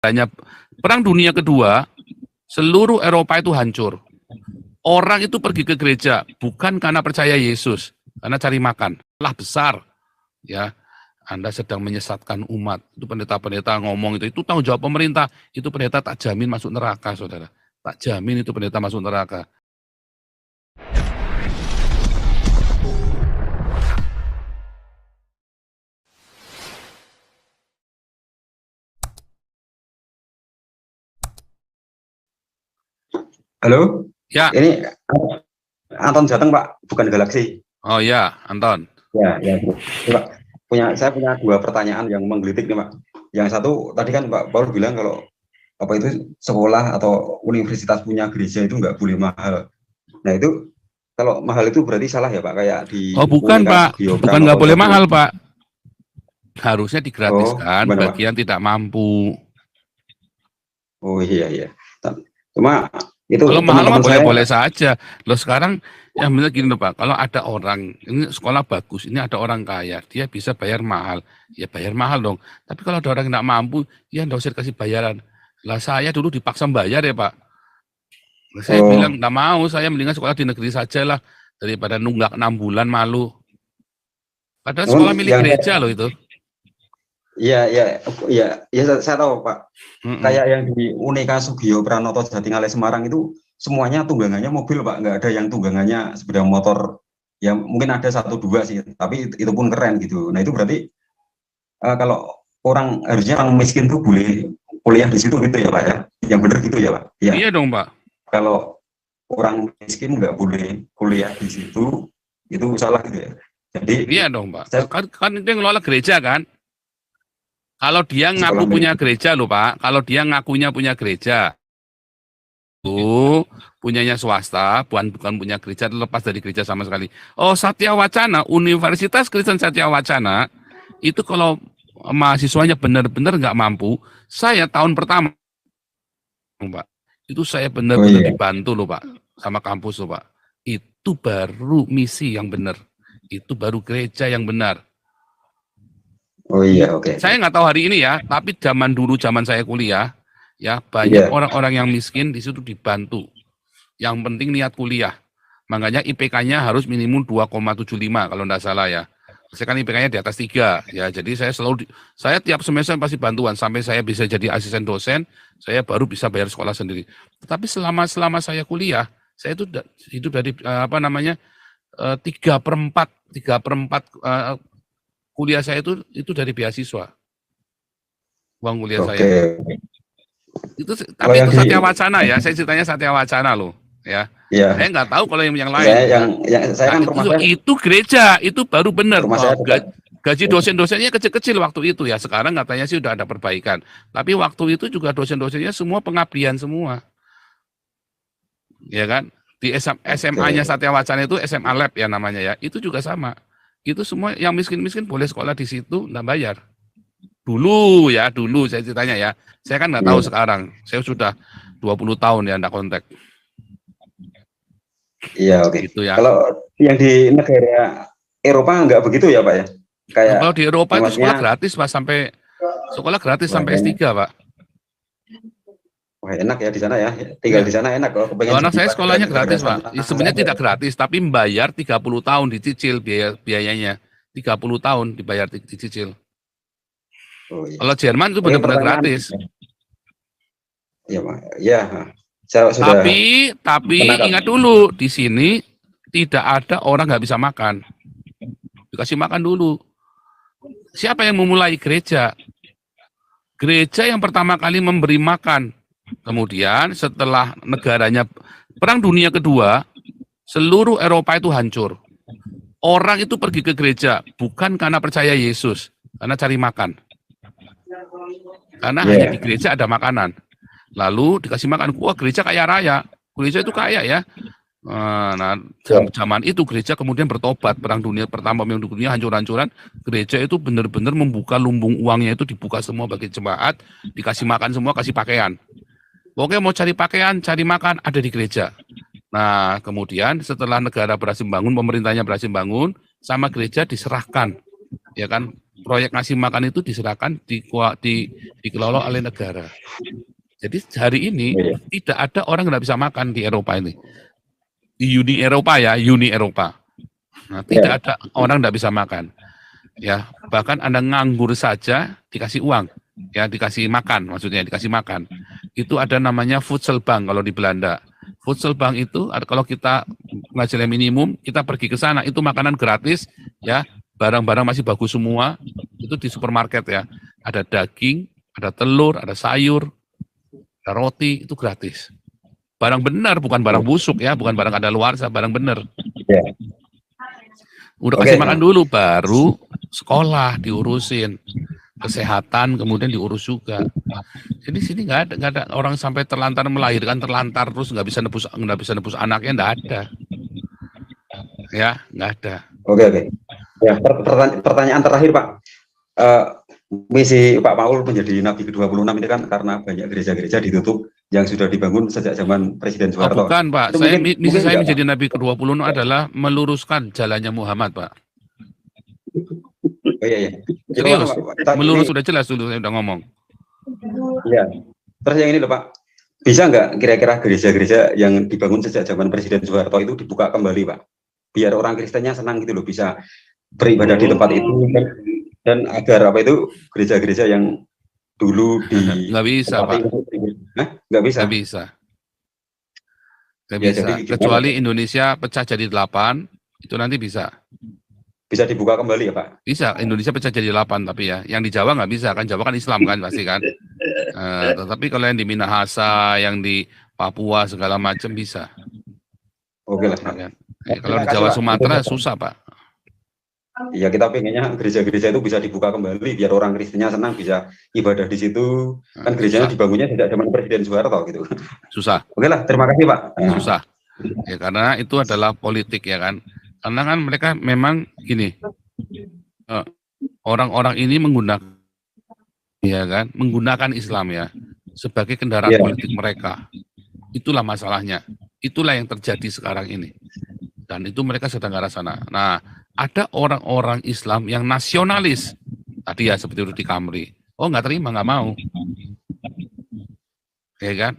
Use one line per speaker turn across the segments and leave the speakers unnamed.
Hanya Perang Dunia Kedua, seluruh Eropa itu hancur. Orang itu pergi ke gereja bukan karena percaya Yesus, karena cari makan. Salah besar, ya. Anda sedang menyesatkan umat. Itu pendeta-pendeta ngomong itu tanggung jawab pemerintah. Itu pendeta tak jamin masuk neraka, saudara. Tak jamin itu pendeta masuk neraka.
Halo,
Ya.
Ini Anton Jateng Pak, bukan Galaksi.
Oh ya, Anton.
Ya, Pak. Saya punya dua pertanyaan yang menggelitik nih Pak. Yang satu tadi kan Pak Paul bilang kalau apa itu sekolah atau universitas punya gereja itu nggak boleh mahal. Nah itu kalau mahal itu berarti salah ya Pak, kayak di
bukan Pak, bukan nggak boleh mahal Pak. Harusnya digratiskan bagian tidak mampu.
Oh iya. Cuma itu
kalau mahal mah boleh-boleh saja. Loh sekarang yang benar gini loh Pak, kalau ada orang, ini sekolah bagus, ini ada orang kaya, dia bisa bayar mahal, ya bayar mahal dong. Tapi kalau ada orang yang tidak mampu, ya nggak usah dikasih bayaran. Lah saya dulu dipaksa bayar ya Pak. Saya bilang nggak mau, saya mendingan sekolah di negeri saja lah, daripada nunggak 6 bulan malu. Padahal sekolah milik gereja loh itu.
Iya, saya tahu Pak. Kayak yang di Unika Sugio Pranoto Jatingaleh Semarang itu semuanya tunggangannya mobil Pak, nggak ada yang tunggangannya sepeda motor. Ya mungkin ada 1-2 sih, tapi itu pun keren gitu. Nah itu berarti kalau harusnya orang miskin tuh boleh kuliah di situ gitu ya Pak ya? Yang benar gitu ya Pak? Ya.
Iya dong Pak.
Kalau orang miskin nggak boleh kuliah di situ, itu salah gitu ya? Jadi
iya dong Pak. Kan itu yang ngelola gereja kan? Kalau dia ngaku punya gereja loh Pak, kalau dia ngakunya punya gereja, itu punyanya swasta, bukan punya gereja, lepas dari gereja sama sekali. Oh Satya Wacana, Universitas Kristen Satya Wacana, itu kalau mahasiswanya benar-benar nggak mampu, saya tahun pertama, Pak, itu saya benar-benar dibantu loh Pak, sama kampus loh Pak. Itu baru misi yang benar, itu baru gereja yang benar.
Oh iya, oke.
Saya nggak tahu hari ini ya, tapi zaman dulu, zaman saya kuliah, ya banyak orang-orang yang miskin di situ dibantu. Yang penting niat kuliah. Makanya IPK-nya harus minimum 2,75 kalau nggak salah ya. Saya kan IPK-nya di atas 3 ya. Jadi saya tiap semester pasti bantuan sampai saya bisa jadi asisten dosen, saya baru bisa bayar sekolah sendiri. Tapi selama saya kuliah, saya itu hidup dari 3/4 kuliah saya itu dari beasiswa. Uang kuliah saya. Itu tapi itu Satya Wacana ya, saya ceritanya Satya Wacana loh, ya.
Iya.
Saya nggak tahu kalau yang lain.
Saya kan
itu gereja, itu baru benar. Gaji dosen-dosennya kecil-kecil waktu itu ya. Sekarang katanya sih udah ada perbaikan. Tapi waktu itu juga dosen-dosennya semua pengabdian semua. Ya kan? Di SMA-nya Satya Wacana itu SMA Lab ya namanya ya. Itu juga sama. Itu semua yang miskin-miskin boleh sekolah di situ, nggak bayar. Dulu saya ceritanya ya. Saya kan nggak tahu sekarang. Saya sudah 20 tahun ya nggak kontak.
Iya, oke.
Gitu ya.
Kalau yang di negara Eropa nggak begitu ya Pak ya?
Kalau di Eropa itu sekolah gratis Pak, sampai S3 Pak.
Wah enak ya di sana ya, tinggal di sana enak kok.
Anak saya sekolahnya gratis Pak. Sebenarnya tidak gratis, tapi membayar 30 tahun dicicil biayanya. 30 tahun dibayar dicicil. Oh, iya. Kalau Jerman itu benar-benar gratis.
Iya Pak. Iya.
Tapi ingat dulu, di sini tidak ada orang nggak bisa makan. Dikasih makan dulu. Siapa yang memulai gereja? Gereja yang pertama kali memberi makan. Kemudian setelah negaranya Perang Dunia Kedua, seluruh Eropa itu hancur. Orang itu pergi ke gereja bukan karena percaya Yesus, karena cari makan. Karena hanya di gereja ada makanan. Lalu dikasih makan. Wah gereja kaya raya. Gereja itu kaya ya. Nah, zaman itu gereja kemudian bertobat. Perang Dunia Pertama, Perang Dunia hancur-hancuran. Gereja itu benar-benar membuka lumbung uangnya itu, dibuka semua bagi jemaat, dikasih makan semua, kasih pakaian. Oke, mau cari pakaian, cari makan, ada di gereja. Nah, kemudian setelah negara berhasil bangun, pemerintahnya berhasil bangun, sama gereja diserahkan, ya kan, proyek ngasih makan itu diserahkan dikelola oleh negara. Jadi hari ini tidak ada orang yang nggak bisa makan di Eropa ini. Di Uni Eropa ya, Uni Eropa. Nah, tidak ada orang nggak bisa makan. Ya, bahkan Anda nganggur saja dikasih uang, ya dikasih makan, maksudnya dikasih makan. Itu ada namanya Voedselbank kalau di Belanda. Voedselbank itu kalau kita penghasilan minimum, kita pergi ke sana itu makanan gratis, ya barang-barang masih bagus semua. Itu di supermarket ya, ada daging, ada telur, ada sayur, ada roti, itu gratis. Barang benar, bukan barang busuk ya, bukan barang kadaluarsa, barang benar.
Ya.
Udah kasih makan dulu, baru sekolah diurusin, kesehatan kemudian diurus juga. Jadi sini nggak ada orang sampai terlantar melahirkan terlantar terus nggak bisa nebus anaknya, nggak ada. Ya, nggak ada.
Oke. Ya, pertanyaan terakhir Pak. Misi Pak Paul menjadi Nabi ke-26 ini kan karena banyak gereja-gereja ditutup yang sudah dibangun sejak zaman Presiden Soeharto.
Bukan Pak, misi saya menjadi Nabi ke-26 adalah meluruskan jalannya Muhammad Pak.
Oh iya.
Serius, melurus sudah jelas dulu saya udah ngomong.
Iya. Terus yang ini loh Pak, bisa nggak kira-kira gereja-gereja yang dibangun sejak zaman Presiden Soeharto itu dibuka kembali Pak? Biar orang Kristennya senang gitu loh, bisa beribadah di tempat itu dan agar apa itu gereja-gereja yang dulu di
nggak bisa Pak.
Nggak bisa.
Nggak bisa. Nggak bisa. Kecuali Indonesia pecah jadi 8, itu nanti bisa.
Bisa dibuka kembali ya Pak?
Bisa, Indonesia pecah jadi 8 tapi ya. Yang di Jawa nggak bisa kan, Jawa kan Islam kan pasti kan. Tetapi kalau yang di Minahasa, yang di Papua segala macam bisa.
Oke lah.
Kan? Kalau di Jawa Sumatera susah Pak.
Iya, kita pengennya gereja-gereja itu bisa dibuka kembali biar orang Kristennya senang bisa ibadah di situ. Kan gerejanya dibangunnya sejak zaman Presiden Soeharto gitu.
Susah.
Oke lah, terima kasih Pak.
Susah. Ya karena itu adalah politik ya kan. Karena kan mereka memang gini, orang-orang ini menggunakan Islam ya sebagai kendaraan politik mereka. Itulah masalahnya. Itulah yang terjadi sekarang ini. Dan itu mereka sedang ke arah sana. Nah, ada orang-orang Islam yang nasionalis. Tadi ya seperti Rudy Kamri. Oh nggak terima, nggak mau. Ya kan?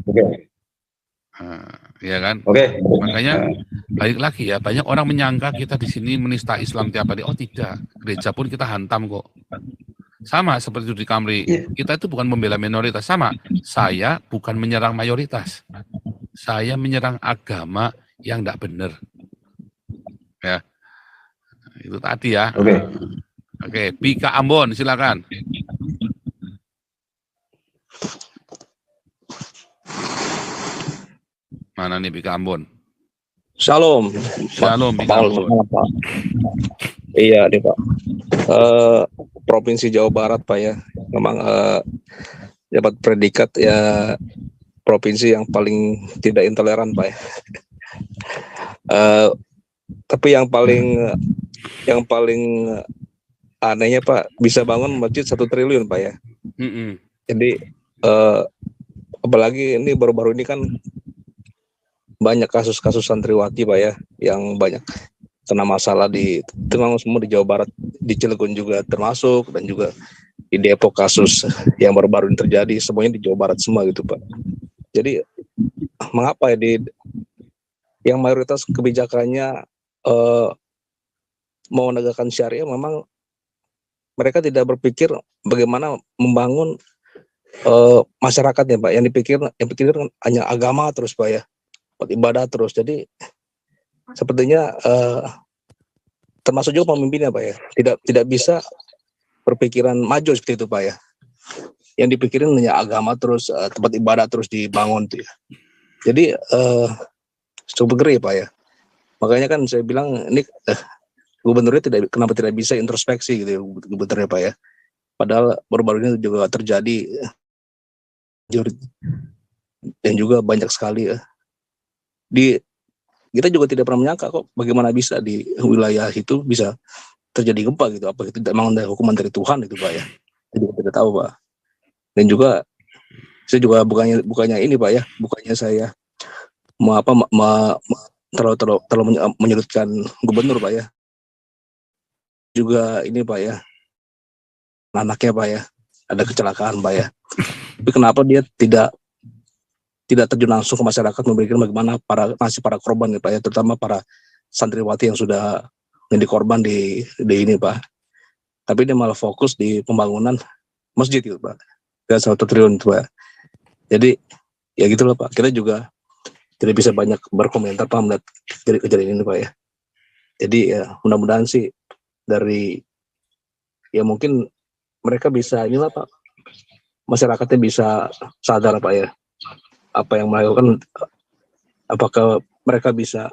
Oke.
Ya kan?
Oke.
Makanya balik lagi ya, banyak orang menyangka kita di sini menista Islam tiap hari. Oh tidak, gereja pun kita hantam kok. Sama seperti Rudy Kamri. Kita itu bukan membela minoritas. Sama, saya bukan menyerang mayoritas. Saya menyerang agama yang tidak benar. Ya. Itu tadi ya. Oke, Bika Ambon silakan. Mana nih Bika Ambon?
Shalom.
Shalom Bika Ambon.
Pak. Iya deh Pak. Provinsi Jawa Barat Pak ya. Memang dapat predikat ya provinsi yang paling tidak intoleran Pak ya. Tapi yang paling anehnya Pak, bisa bangun masjid 1 triliun Pak ya. Jadi apalagi ini baru-baru ini kan banyak kasus-kasus santriwati Pak ya, yang banyak kena masalah memang semua di Jawa Barat, di Cilegon juga termasuk, dan juga di Depok kasus yang baru-baru ini terjadi, semuanya di Jawa Barat semua gitu Pak. Jadi mengapa ya yang mayoritas kebijakannya mau menegakkan syariah, memang mereka tidak berpikir bagaimana membangun masyarakatnya Pak. Yang dipikir hanya agama terus Pak ya, buat ibadah terus. Jadi sepertinya termasuk juga pemimpinnya Pak ya, tidak bisa berpikiran maju seperti itu Pak ya. Yang dipikirin hanya agama terus, tempat ibadah terus dibangun tuh ya. Jadi cukup ngeri Pak ya. Makanya kan saya bilang ini gubernurnya kenapa tidak bisa introspeksi gitu ya, gubernurnya Pak ya. Padahal baru-baru ini juga terjadi dan juga banyak sekali ya. Kita juga tidak pernah menyangka kok bagaimana bisa di wilayah itu bisa terjadi gempa gitu. Apa itu memang ada hukuman dari Tuhan itu Pak ya. Kita juga tidak tahu Pak. Dan juga saya juga bukannya ini Pak ya, bukannya saya terlalu menyudutkan gubernur Pak ya. Juga ini Pak ya, anaknya Pak ya, ada kecelakaan Pak ya. Tapi kenapa dia tidak terjun langsung ke masyarakat memberikan bagaimana nasib para korban ya Pak ya, terutama para santriwati yang sudah menjadi korban di ini Pak. Tapi dia malah fokus di pembangunan masjid gitu Pak. Dan 1 triliun itu Pak. Jadi ya gitu loh Pak. Kita juga tidak bisa banyak berkomentar Pak melihat kejadian ini Pak ya. Jadi ya mudah-mudahan sih dari ya mungkin mereka bisa inilah Pak, masyarakatnya bisa sadar Pak ya, apa yang melakukan, apakah mereka bisa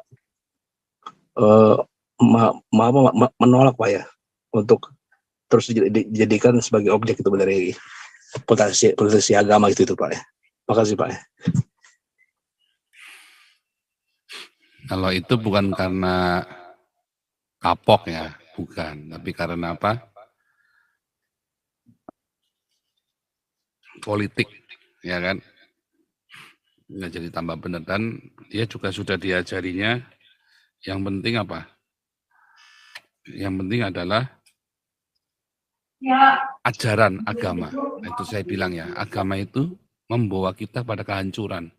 menolak Pak ya untuk terus dijadikan sebagai objek itu dari politisi agama gitu itu Pak ya. Makasih Pak ya.
Kalau itu bukan karena kapok ya, bukan, tapi karena apa? Politik, ya kan? Nggak jadi tambah benar, dan dia juga sudah diajarinya. Yang penting apa? Yang penting adalah ajaran agama. Nah, itu saya bilang ya, agama itu membawa kita pada kehancuran.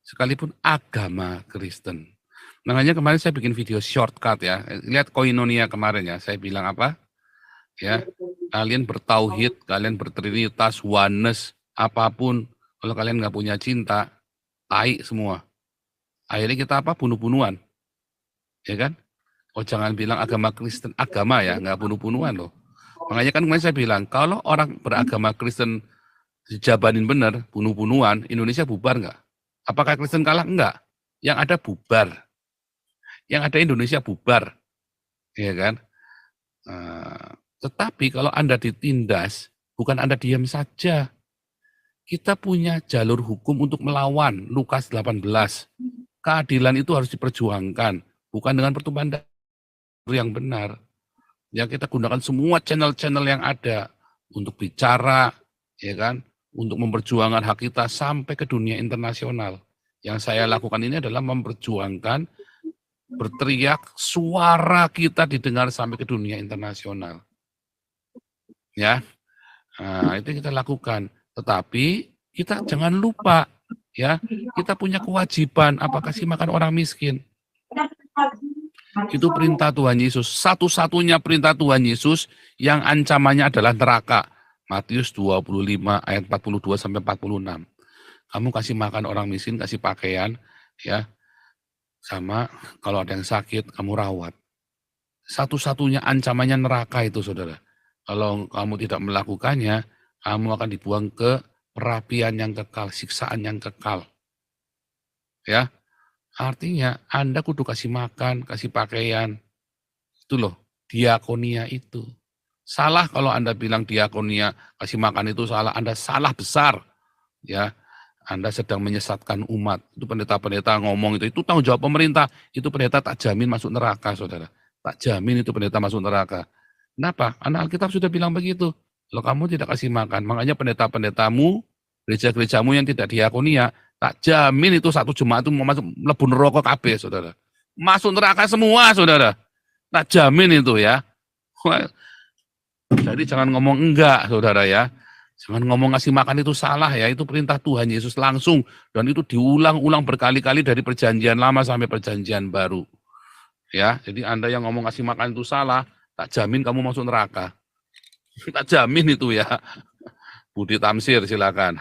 Sekalipun agama Kristen. Makanya kemarin saya bikin video shortcut ya. Lihat koinonia kemarin ya. Saya bilang apa? Ya, kalian bertauhid, kalian bertrinitas, oneness, apapun. Kalau kalian nggak punya cinta, tai semua. Akhirnya kita apa? Bunuh-bunuhan. Ya kan? Oh jangan bilang agama Kristen, agama ya, nggak bunuh-bunuhan loh. Makanya kan kemarin saya bilang, kalau orang beragama Kristen dijabanin benar, bunuh-bunuhan, Indonesia bubar nggak? Apakah Kristen kalah? Enggak. Yang ada bubar. Yang ada Indonesia bubar. Ya kan? Tetapi kalau Anda ditindas, bukan Anda diam saja. Kita punya jalur hukum untuk melawan. Lukas 18. Keadilan itu harus diperjuangkan. Bukan dengan pertumpahan darah yang benar. Ya kita gunakan semua channel-channel yang ada untuk bicara, ya kan? Untuk memperjuangkan hak kita sampai ke dunia internasional. Yang saya lakukan ini adalah memperjuangkan, berteriak, suara kita didengar sampai ke dunia internasional. Ya, nah, itu kita lakukan. Tetapi kita jangan lupa, ya, kita punya kewajiban apa kasih makan orang miskin. Itu perintah Tuhan Yesus. Satu-satunya perintah Tuhan Yesus yang ancamannya adalah neraka. Matius 25 ayat 42 sampai 46. Kamu kasih makan orang miskin, kasih pakaian, ya. Sama kalau ada yang sakit, kamu rawat. Satu-satunya ancamannya neraka itu, saudara. Kalau kamu tidak melakukannya, kamu akan dibuang ke perapian yang kekal, siksaan yang kekal. Ya, artinya Anda kudu kasih makan, kasih pakaian. Itu loh, diakonia itu. Salah kalau Anda bilang diakonia, kasih makan itu salah, Anda salah besar. Ya, Anda sedang menyesatkan umat. Itu pendeta-pendeta ngomong itu tanggung jawab pemerintah. Itu pendeta tak jamin masuk neraka, saudara. Tak jamin itu pendeta masuk neraka. Kenapa? Karena Alkitab sudah bilang begitu. Kalau kamu tidak kasih makan, makanya pendeta-pendetamu, gereja-gerejamu yang tidak diakonia, tak jamin itu satu jemaat itu mau masuk mlebu neraka kabeh, saudara. Masuk neraka semua, saudara. Tak jamin itu ya. Jadi jangan ngomong enggak, saudara ya. Jangan ngomong ngasih makan itu salah ya. Itu perintah Tuhan Yesus langsung. Dan itu diulang-ulang berkali-kali dari perjanjian lama sampai perjanjian baru. Ya, jadi Anda yang ngomong ngasih makan itu salah, tak jamin kamu masuk neraka. Tak jamin itu ya. Budi Tamsir silakan.